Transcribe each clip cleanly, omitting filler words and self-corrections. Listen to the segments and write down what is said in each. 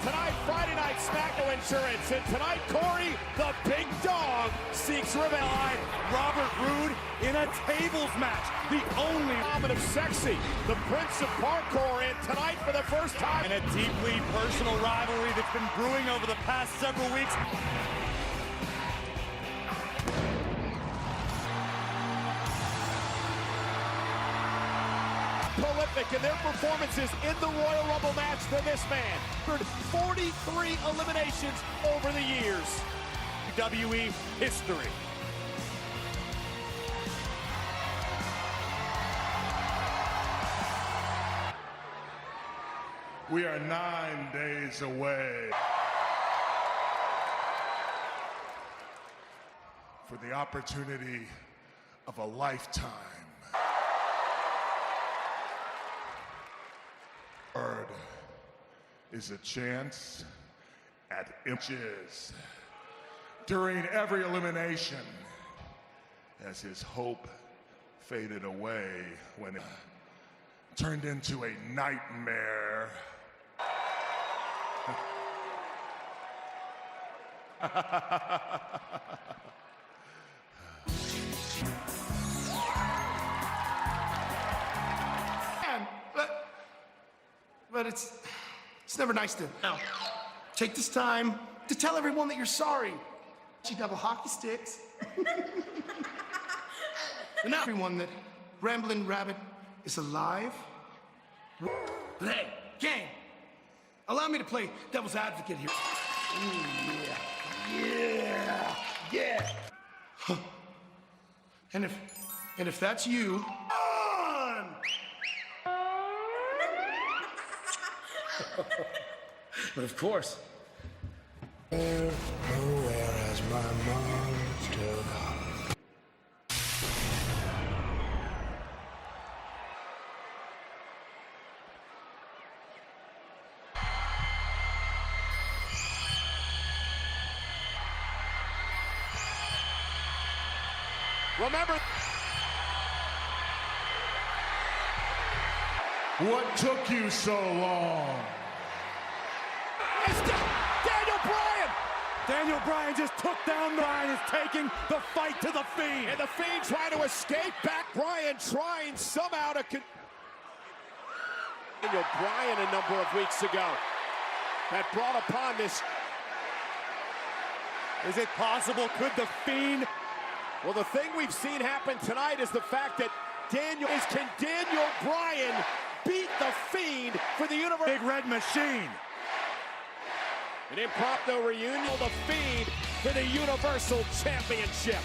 tonight, Friday Night SmackDown Insurance. And tonight, Corey, the big dog, seeks revenge. Robert Roode in a tables match. The only of sexy, the Prince of Parkour, in tonight for the first time. And a deeply personal rivalry that's been brewing over the past several weeks. Prolific in their performances in the Royal Rumble match than this man. 43 eliminations over the years. WWE history. We are 9 days away for the opportunity of a lifetime. Word is a chance at inches during every elimination as his hope faded away when it turned into a nightmare. But it's never nice to take this time to tell everyone that you're sorry. She double hockey sticks. And now everyone that Ramblin' Rabbit is alive. But hey, gang, allow me to play devil's advocate here. Ooh, yeah. And if that's you, on! But of course. Nowhere has my monster gone. Remember, What took you so long? it's Daniel Bryan! Daniel Bryan just took down Bryan, is taking the fight to the Fiend. And the Fiend trying to escape back. Bryan trying somehow to Daniel Bryan a number of weeks ago that brought upon this. Is it possible? Could the Fiend? Well, the thing we've seen happen tonight is the fact that can Daniel Bryan beat the Fiend for the universe? Big Red Machine. An impromptu reunion of the Fiend for the Universal Championship.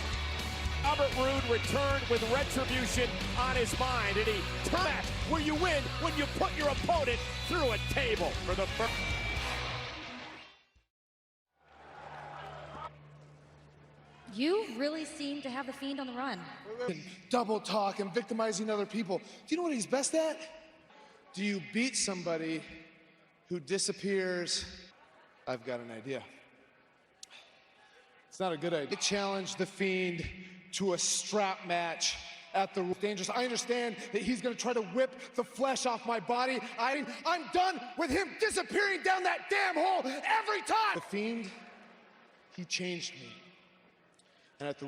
Robert Roode returned with retribution on his mind, and he turned that where you win when you put your opponent through a table for the first. You really seem to have the Fiend on the run. Double talk and victimizing other people. Do you know what he's best at? Do you beat somebody who disappears? I've got an idea. It's not a good idea. Challenge the Fiend to a strap match at the Dangerous. I understand that he's gonna try to whip the flesh off my body. I'm done with him disappearing down that damn hole every time. The Fiend, he changed me. And at the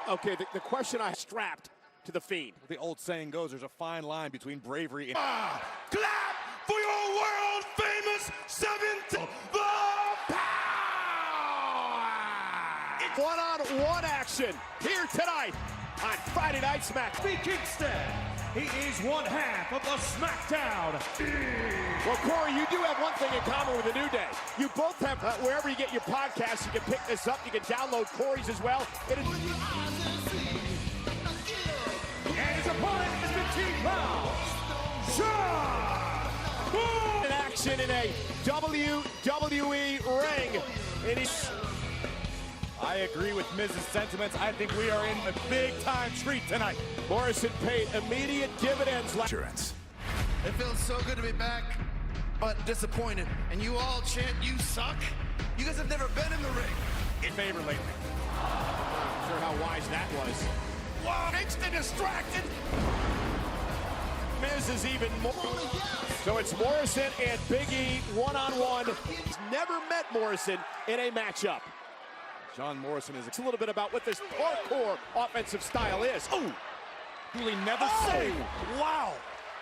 Okay, the question I strapped to the Fiend. The old saying goes, there's a fine line between bravery and... Clap for your world famous 17th One-on-one action here tonight on Friday Night SmackDown. Kofi Kingston. He is one half of the SmackDown. Well, Corey, you do have one thing in common with the New Day. You both have, wherever you get your podcasts, you can pick this up. You can download Corey's as well. And his opponent is the Team In action in a WWE ring. And he's... I agree with Miz's sentiments. I think we are in a big-time treat tonight. Morrison paid immediate dividends. Insurance. It feels so good to be back, but disappointed. And you all chant, "You suck"? You guys have never been in the ring. In favor lately. Not sure how wise that was. Wow, Kingston distracted. Miz is even more. So So it's Morrison and Big E one-on-one. He's never met Morrison in a matchup. John Morrison is a little bit about what this hardcore offensive style is. Oh! truly never saved. Wow!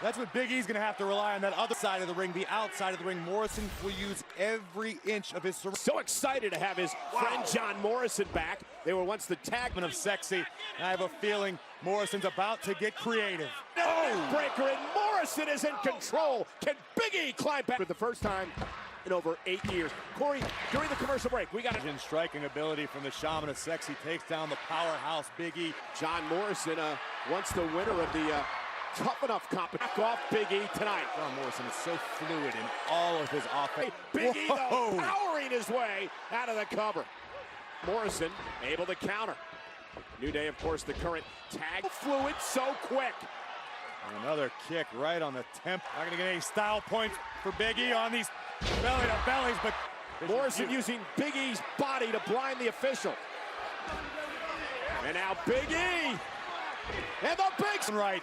That's what Big E's gonna have to rely on, that other side of the ring, the outside of the ring. Morrison will use every inch of his... So excited to have his friend John Morrison back. They were once the tagman of sexy, and I have a feeling Morrison's about to get creative. Oh! Breaker, and Morrison is in control. Can Big E climb back for the first time in over 8 years? Corey, during the commercial break, we got a striking ability from the Shaman of Sexy, takes down the powerhouse Big E. John Morrison, once the winner of the Tough Enough competition. Back off Big E tonight. John Morrison is so fluid in all of his offense. Big E, though, powering his way out of the cover. Morrison able to counter. New Day, of course, the current tag. Fluid, so quick. And another kick right on the temp. Not going to get any style points for Big E on these belly-to-bellies, but... Morrison using Big E's body to blind the official. And now Big E. And the big... Right.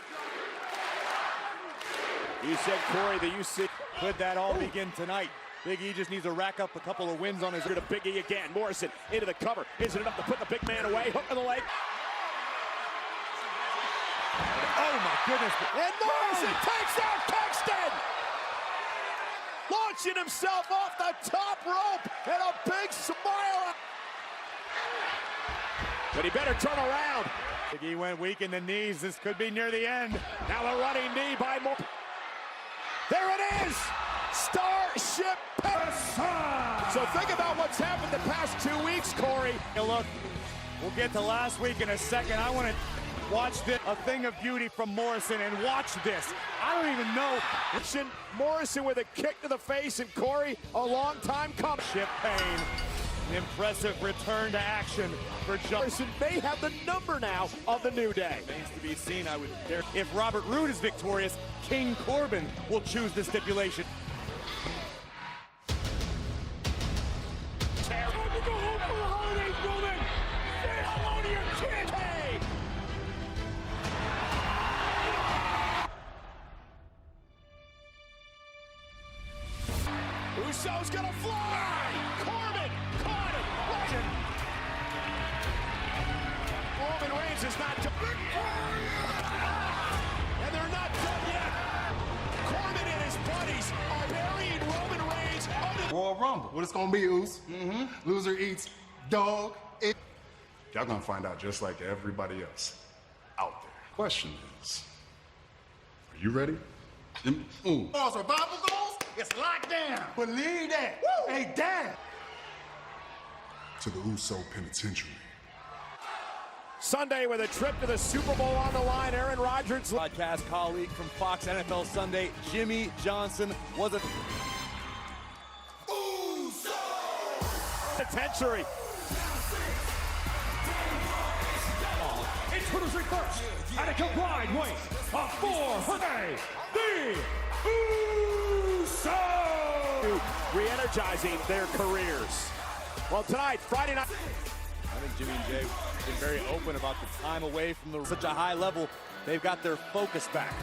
You said, Corey, that you see. Could that all begin tonight? Big E just needs to rack up a couple of wins on his... To Big E again. Morrison into the cover. Is it enough to put the big man away? Hook on the leg. Oh, my goodness. And Morrison takes out Paxton. Launching himself off the top rope. And a big smile. But he better turn around. Big E went weak in the knees. This could be near the end. Now the running knee by Moore. There it is! Starship Pass. So think about what's happened the past 2 weeks, Corey. Hey, look, we'll get to last week in a second. I want to watch this, a thing of beauty from Morrison, and watch this. I don't even know. Morrison with a kick to the face, and Corey, a long time coming. Ship pain. An impressive return to action for John. Morrison may have the number now of the New Day. Remains to be seen. I would dare. If Robert Roode is victorious, King Corbin will choose the stipulation. Uso's gonna fly! Corbin caught it! Roman Reigns is not done. And they're not done yet. Corbin and his buddies are burying Roman Reigns under Royal Rumble. What it's gonna be, Oos? Loser eats dog. Y'all gonna find out just like everybody else out there. Question is, are you ready? Our survival goals? It's locked down. Believe that. Woo! Hey, Dad. To the Uso Penitentiary. Sunday with a trip to the Super Bowl on the line. Aaron Rodgers, podcast colleague from Fox NFL Sunday, Jimmy Johnson, was a penitentiary. Introducing first, at a combined weight of 400, the Usos! Re-energizing their careers. Well, tonight, Friday night. I think Jimmy and Jay have been very open about the time away from such a high level. They've got their focus back.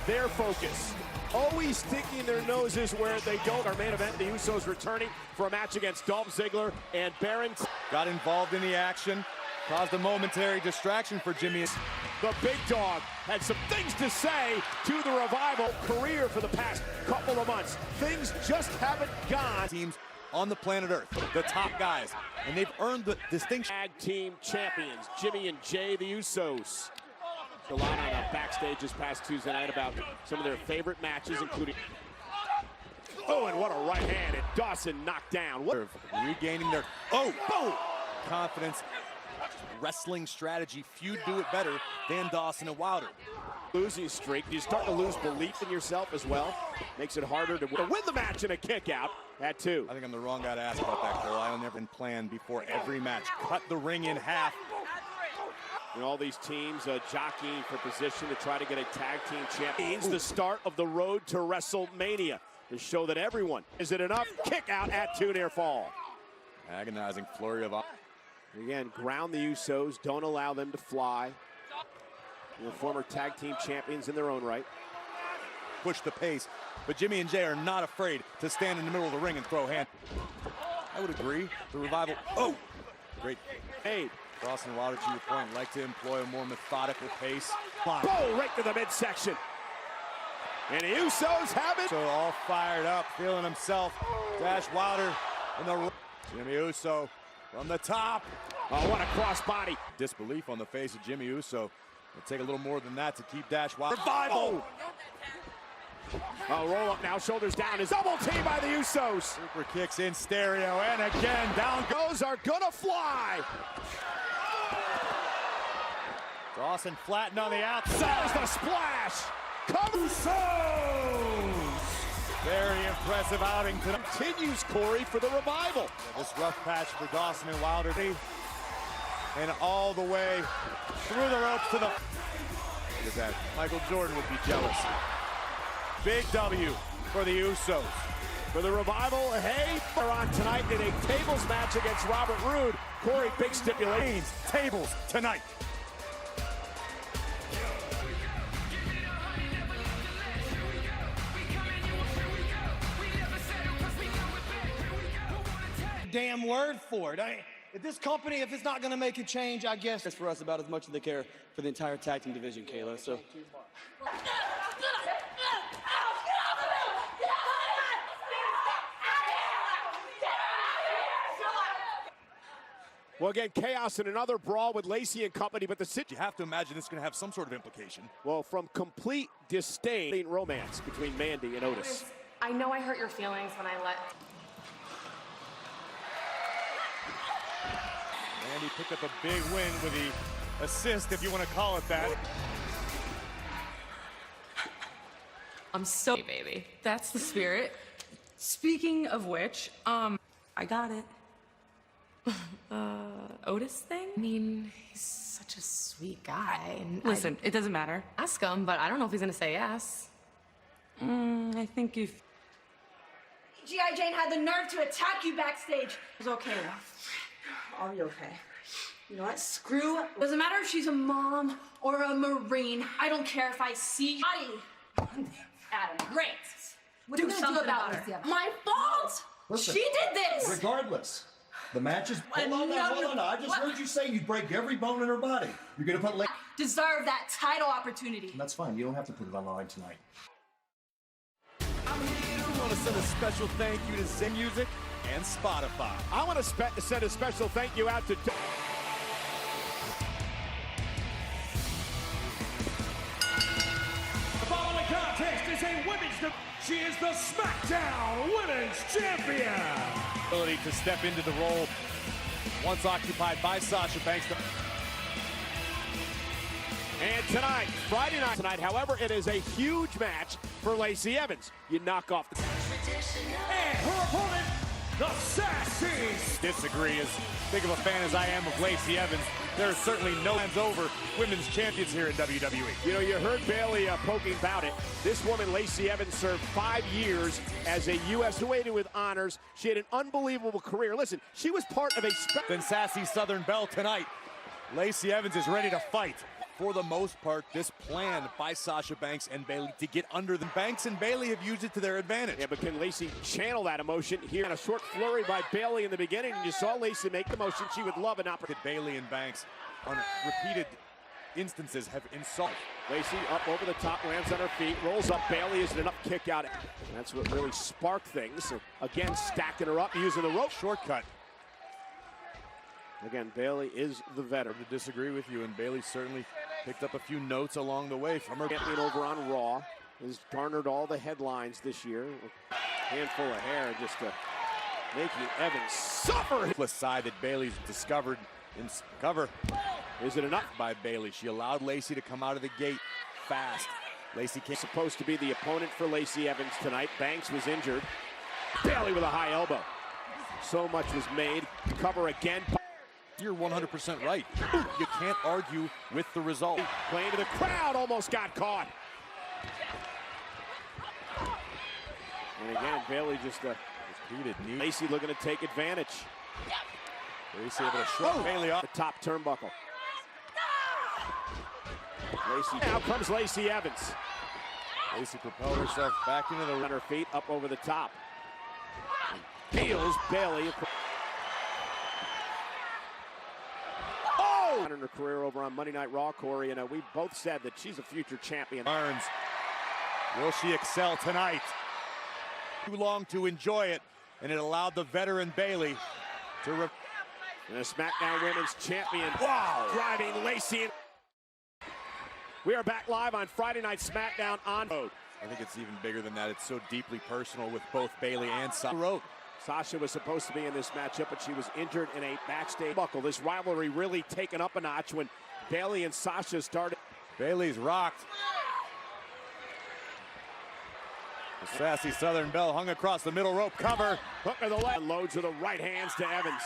Their focus. Always sticking their noses where they don't. Our main event, the Usos returning for a match against Dolph Ziggler and Baron. Got involved in the action. Caused a momentary distraction for Jimmy. The big dog had some things to say to the Revival career for the past couple of months. Things just haven't gone. Teams on the planet Earth, the top guys, and they've earned the distinction. Tag team champions, Jimmy and Jay, the Usos. A lot on backstage this past Tuesday night about some of their favorite matches, including... Oh, and what a right hand, and Dawson knocked down. What? Regaining their... Oh, boom! Confidence. Wrestling strategy, feud do it better than Dawson and Wilder. Losing streak, you start to lose belief in yourself as well. Makes it harder to win the match in a kick out at 2. I think I'm the wrong guy to ask about that, Cole. I've never been planned before every match. Cut the ring in half. And all these teams jockeying for position to try to get a tag team champion. The start of the road to WrestleMania to show that everyone, is it enough? Kick out at 2 near fall. Agonizing flurry of... Again, ground the Usos, don't allow them to fly. The former tag team champions in their own right. push the pace. But Jimmy and Jay are not afraid to stand in the middle of the ring and throw hands. I would agree. The Revival, oh, great. Hey, Cross and Wilder, to your point, like to employ a more methodical pace. boom, right to the midsection. And the Usos have it. So all fired up, feeling himself. Dash Wilder and the Jimmy Uso from the top. Oh, what a crossbody. Disbelief on the face of Jimmy Uso. It'll take a little more than that to keep Dash Wilder. Revival! Oh, roll up now, shoulders down. Is double team by the Usos. Super kicks in stereo, and again, down Those are gonna fly. Dawson flattened on the outside. There's the splash. Come Very impressive outing tonight. continues, Corey, for the Revival. This rough patch for Dawson and Wilder. And all the way through the ropes to the... Look at that. Michael Jordan would be jealous. Big W for the Usos. For the Revival, hey, they're on tonight in a tables match against Robert Roode. Corey, big stipulations. Tables tonight. Damn word for it. If this company, if it's not going to make a change, I guess it's for us about as much as they care for the entire tag team division, Kayla. So. Well, again, chaos in another brawl with Lacey and company, but the You have to imagine it's going to have some sort of implication. well, from complete disdain, romance between Mandy and Otis. I know I hurt your feelings when I let... And he picked up a big win with the assist, if you want to call it that. I'm so... baby. That's the spirit. Speaking of which, I got it. Otis thing? I mean, he's such a sweet guy. And listen, it doesn't matter. Ask him, but I don't know if he's gonna say yes. I think if... G.I. Jane had the nerve to attack you backstage. It was okay, though. I'll be okay. You know what? Screw. Doesn't matter if she's a mom or a Marine. I don't care if I see body. Adam, great. What do something about her. My fault. Listen, she did this. Regardless, the match is... Hold on now, hold on now. I just heard you say you'd break every bone in her body. You're going to put... Deserve that title opportunity. That's fine. You don't have to put it on the line tonight. I want to send a special thank you to Zen Music and Spotify. I want to send a special thank you out to... The following contest is a women's... She is the SmackDown Women's Champion. Ability to step into the role once occupied by Sasha Banks. And tonight, Friday night tonight, however, it is a huge match for Lacey Evans. You knock off the... And her opponent, the Sassy. Disagree. As big of a fan as I am of Lacey Evans, there are certainly no hands over women's champions here in WWE. You know, you heard Bayley poking about it. This woman, Lacey Evans, served 5 years as a U.S. heavyweight with honors. She had an unbelievable career. Listen, she was part of a... Then Sassy Southern Belle tonight. Lacey Evans is ready to fight. For the most part, this plan by Sasha Banks and Bayley to get under the... Banks and Bayley have used it to their advantage. Yeah, but can Lacey channel that emotion here? And a short flurry by Bayley in the beginning, and you saw Lacey make the motion. She would love an opportunity. Bayley and Banks on repeated instances have insulted. Lacey up over the top, lands on her feet, rolls up. Bayley is an up kick out. That's what really sparked things. So again, stacking her up, using the rope. Shortcut. Again, Bayley is the veteran. To disagree with you, and Bayley certainly picked up a few notes along the way from her. Champion over on Raw has garnered all the headlines this year. A handful of hair just making Evans suffer. The side that Bayley's discovered in cover. Is it enough? By Bayley. She allowed Lacey to come out of the gate fast. Lacey came. Supposed to be the opponent for Lacey Evans tonight. Banks was injured. Bayley with a high elbow. So much was made. Cover again. You're 100% right. You can't argue with the result. Playing to the crowd, almost got caught. And again, Bayley just repeated knee. Lacey looking to take advantage. Lacey able to shrug Bayley off the top turnbuckle. Lacey. Now comes Lacey Evans. Lacey propelled herself back into the on her feet, up over the top. Peels Bailey. Oh! In her career over on Monday Night Raw, Corey, and we both said that she's a future champion. Burns. Will she excel tonight? Too long to enjoy it, and it allowed the veteran Bailey to. And a SmackDown Women's Champion. Wow! Driving Lacey in. We are back live on Friday Night SmackDown on road. I think it's even bigger than that. It's so deeply personal with both Bailey and Sasha. Sasha was supposed to be in this matchup, but she was injured in a backstage buckle. This rivalry really taken up a notch when Bailey and Sasha started. Bailey's rocked. The sassy Southern Belle hung across the middle rope cover. Hook of the leg. Loads of the right hands to Evans.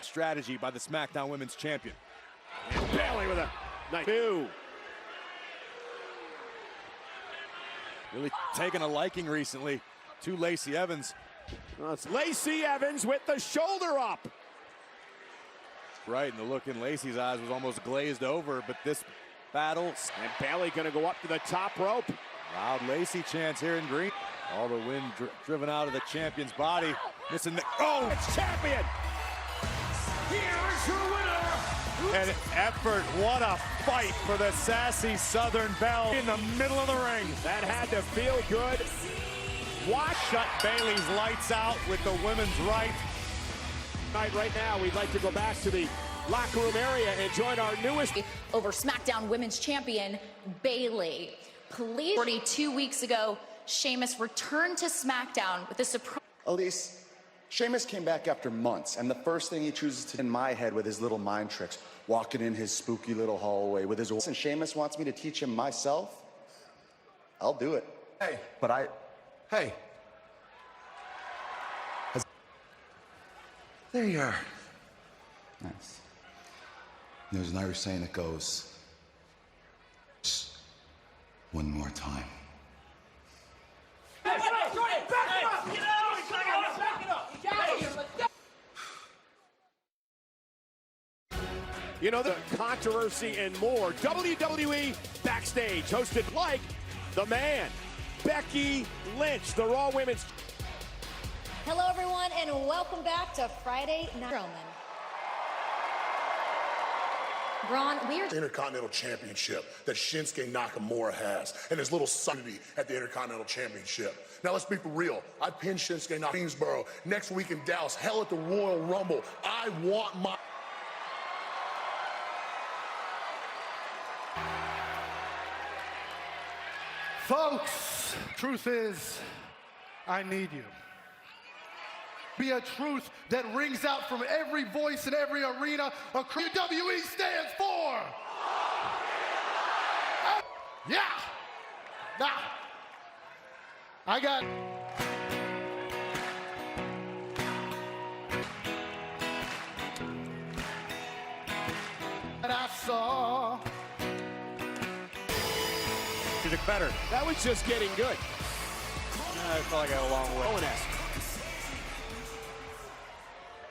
Strategy by the SmackDown Women's Champion. And Bailey with a nice two. Really taking a liking recently to Lacey Evans. Well, it's Lacey Evans with the shoulder up. Right, and the look in Lacey's eyes was almost glazed over, but this battle. And Bailey gonna go up to the top rope. Loud Lacey chants here in green. All the wind driven out of the champion's body. Missing the, oh! It's champion! Here's your winner! An effort, what a fight for the sassy Southern Belle in the middle of the ring. That had to feel good. Watch shut Bailey's lights out with the women's right. Right now, we'd like to go back to the locker room area and join our newest Over SmackDown Women's Champion, Bailey. Police 42 weeks ago, Sheamus returned to SmackDown with a surprise. Elise, Sheamus came back after months, and the first thing he chooses to in my head with his little mind tricks, walking in his spooky little hallway with his. And Sheamus wants me to teach him myself. I'll do it. Hey. But Hey. There you are. Nice. There's an Irish saying that goes, one more time. You know, the controversy and more. WWE Backstage, hosted like the man, Becky Lynch, the Raw Women's. Hello, everyone, and welcome back to Friday Night Roman. Braun, we are Intercontinental Championship that Shinsuke Nakamura has, and his little Sunday at the Intercontinental Championship. Now let's be for real. I pinned Shinsuke Nakamura in Greensboro. Next week in Dallas, hell at the Royal Rumble. I want my. Folks, truth is, I need you. Be a truth that rings out from every voice in every arena. WWE stands for. Yeah. Now, I got. And I saw. Music better. That was just getting good. I felt like I had a long way. Owen-esque.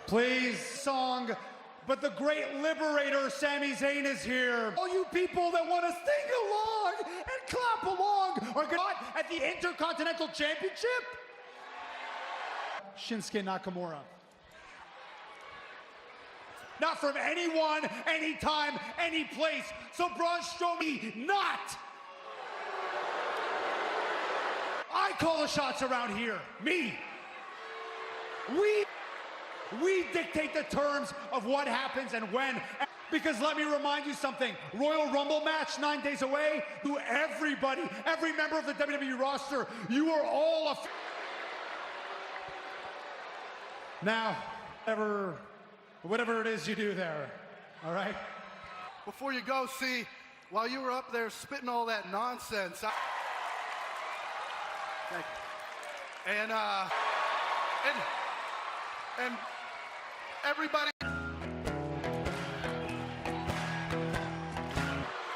Please, song, but the great liberator Sami Zayn is here. All you people that want to sing along and clap along are going at the Intercontinental Championship. Shinsuke Nakamura. Not from anyone, anytime, any place. So Braun Strowman, not. I call the shots around here. Me. We dictate the terms of what happens and when. Because let me remind you something. Royal Rumble match 9 days away. To everybody, every member of the WWE roster, you are all a. Now, whatever it is you do there, all right? Before you go, see, while you were up there spitting all that nonsense, thank you. And everybody.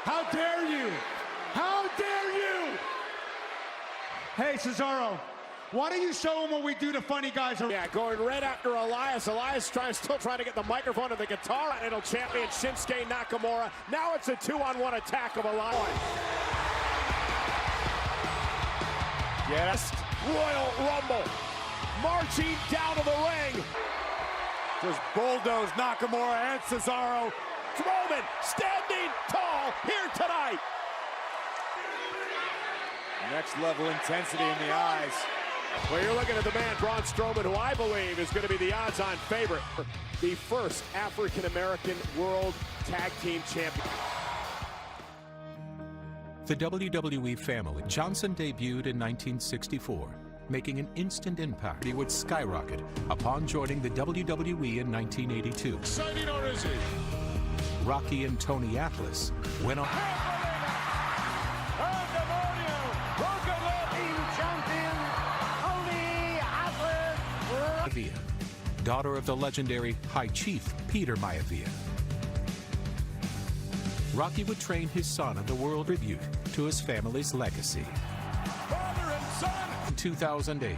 How dare you? How dare you? Hey, Cesaro, why don't you show them what we do to funny guys? Yeah, going right after Elias. Elias still trying to get the microphone and the guitar. Continental champion Shinsuke Nakamura. Now it's a 2-on-1 attack of Elias. Yes. Royal Rumble. Marching down to the ring. Just bulldoze Nakamura and Cesaro. Roman standing tall here tonight. Next level intensity in the eyes. Well, you're looking at the man, Braun Strowman, who I believe is going to be the odds-on favorite for the first African-American World Tag Team Champion. The WWE family. Johnson debuted in 1964, making an instant impact. He would skyrocket upon joining the WWE in 1982. Exciting, or is it? Rocky and Tony Atlas went on. Daughter of the legendary High Chief Peter Maivia. Rocky would train his son at the World Tribute to his family's legacy. Father and son. In 2008,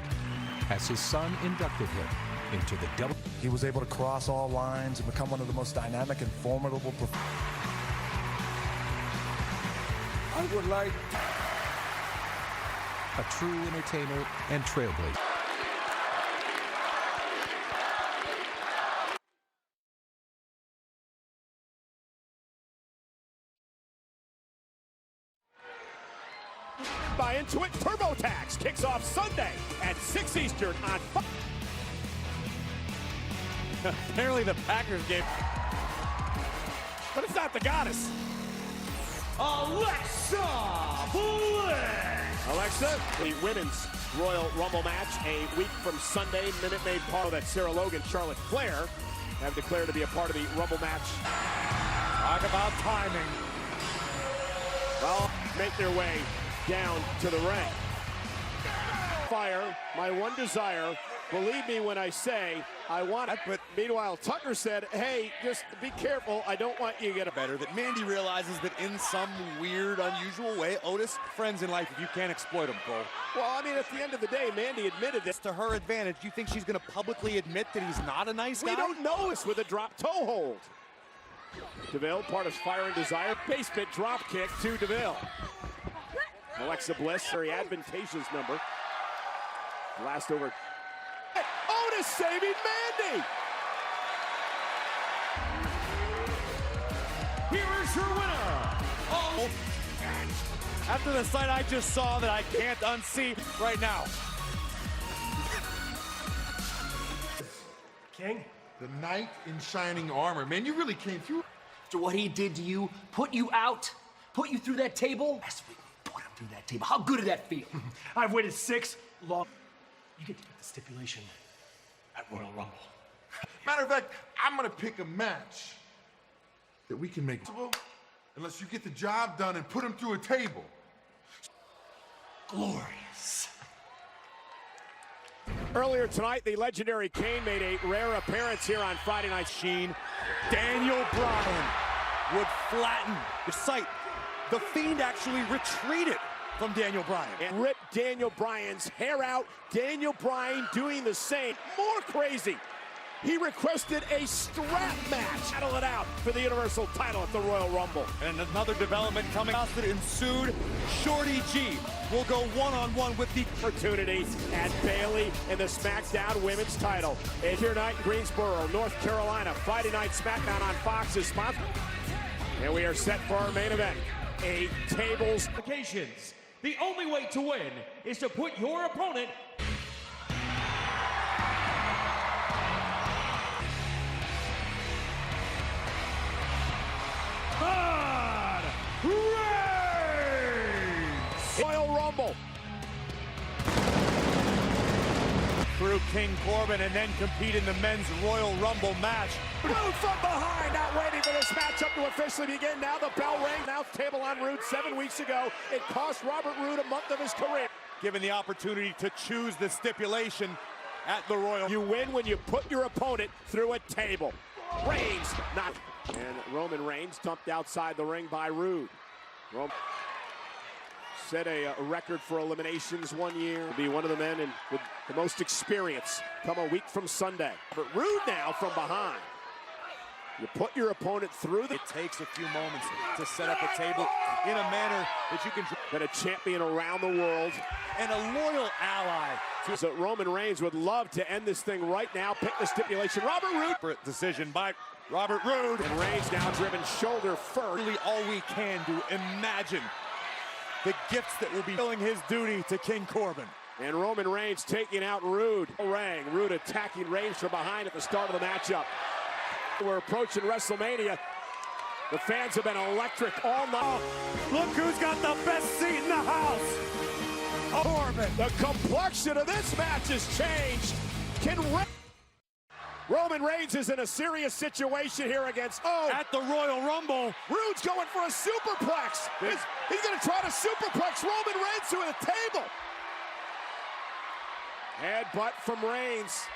as his son inducted him into the double. He was able to cross all lines and become one of the most dynamic and formidable. I would like a true entertainer and trailblazer. Buy into it. TurboTax kicks off Sunday at 6 Eastern on Fox. Apparently the Packers game. But it's not the goddess. Alexa Bliss! Alexa, the women's Royal Rumble match a week from Sunday. Minute Maid Park that Sarah Logan, Charlotte Flair have declared to be a part of the Rumble match. Talk about timing. Well, make their way down to the ring. Fire, my one desire. Believe me when I say I want it. But meanwhile, Tucker said, hey, just be careful. I don't want you to get a Better that Mandy realizes that in some weird, unusual way, Otis, friends in life if you can't exploit them, Cole. Well, I mean, at the end of the day, Mandy admitted this. To her advantage, do you think she's going to publicly admit that he's not a nice guy? We don't know this with a drop toe hold. DeVille, part of Fire and Desire. Basement drop kick to DeVille. Alexa Bliss, very advantageous number. Last over. Otis saving Mandy. Here is your winner. Oh. After the sight I just saw that I can't unsee right now. King? The knight in shining armor. Man, you really came through. After what he did to you, put you out, put you through that table. Yes, we put him through that table. How good did that feel? I've waited 6 long. You get to pick the stipulation at Royal Rumble. Matter of fact, I'm gonna pick a match that we can make unless you get the job done and put him through a table. Glorious. Earlier tonight, the legendary Kane made a rare appearance here on Friday Night Sheen. Daniel Bryan would flatten the sight. The Fiend actually retreated from Daniel Bryan. And ripped Daniel Bryan's hair out. Daniel Bryan doing the same. More crazy. He requested a strap match. Battle it out for the Universal title at the Royal Rumble. And another development coming out that ensued. Shorty G will go one-on-one with the opportunity at Bayley in the SmackDown Women's title. And here tonight, Greensboro, North Carolina. Friday Night SmackDown on Fox is sponsored. And we are set for our main event. A tables. Occasions. The only way to win is to put your opponent. God reigns! Royal Rumble. through King Corbin and then compete in the men's Royal Rumble match. Roode from behind, not waiting for this matchup to officially begin. Now the bell rings. Now table on Roode 7 weeks ago. It cost Robert Roode a month of his career. Given the opportunity to choose the stipulation at the Royal. You win when you put your opponent through a table. Reigns, not. And Roman Reigns dumped outside the ring by Roode. Roman set a record for eliminations 1 year. To be one of the men with the most experience come a week from Sunday. But Roode now from behind. You put your opponent through the... It takes a few moments to set up a table in a manner that you can... Been a champion around the world. And a loyal ally. So Roman Reigns would love to end this thing right now. Pick the stipulation. Robert Roode. Decision by Robert Roode. And Reigns now driven shoulder first. Really all we can do. Imagine the gifts that will be filling his duty to King Corbin. And Roman Reigns taking out Roode. Roode attacking Reigns from behind at the start of the matchup. We're approaching WrestleMania. The fans have been electric all night. Look who's got the best seat in the house. Corbin. The complexion of this match has changed. Roman Reigns is in a serious situation here against at the Royal Rumble. Roode's going for a superplex. He's going to try to superplex Roman Reigns to the table. Headbutt from Reigns.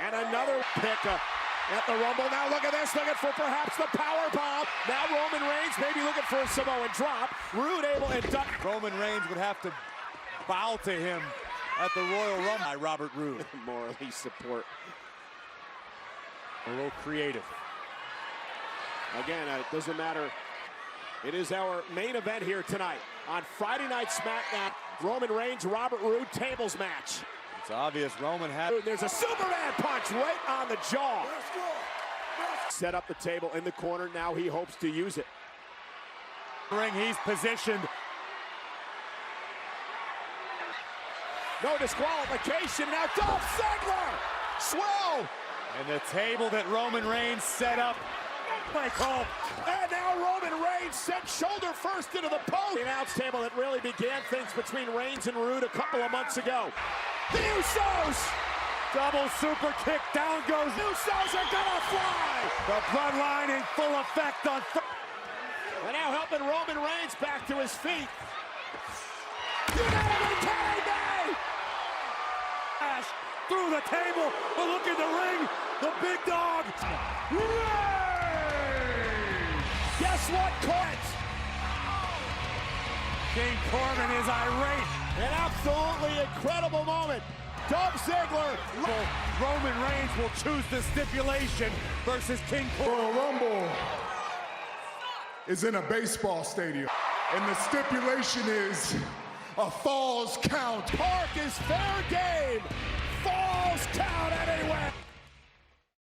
And another pick at the Rumble. Now look at this, looking for perhaps the power bomb. Now Roman Reigns maybe looking for a Samoan drop. Roode able and done. Roman Reigns would have to bow to him at the Royal Rumble by Robert Roode. Morally support. A little creative. Again, it doesn't matter. It is our main event here tonight on Friday Night SmackDown. Roman Reigns, Robert Roode tables match. It's obvious Roman had... There's a Superman punch right on the jaw. Set up the table in the corner. Now he hopes to use it. Ring, he's positioned. No disqualification. Now Dolph Ziggler. Swell. And the table that Roman Reigns set up. And now Roman Reigns sent shoulder first into the post. The announce table that really began things between Reigns and Roode a couple of months ago. The Usos! Double super kick, down goes. Usos are gonna fly! The bloodline in full effect on... And now helping Roman Reigns back to his feet. You gotta be kidding me! Through the table, but look at the ring, the big dog. Guess what, Corbin? King Corbin is irate. An absolutely incredible moment. Dolph Ziggler. Roman Reigns will choose the stipulation versus King Corbin. Royal Rumble is in a baseball stadium, and the stipulation is a falls count. Park is fair game.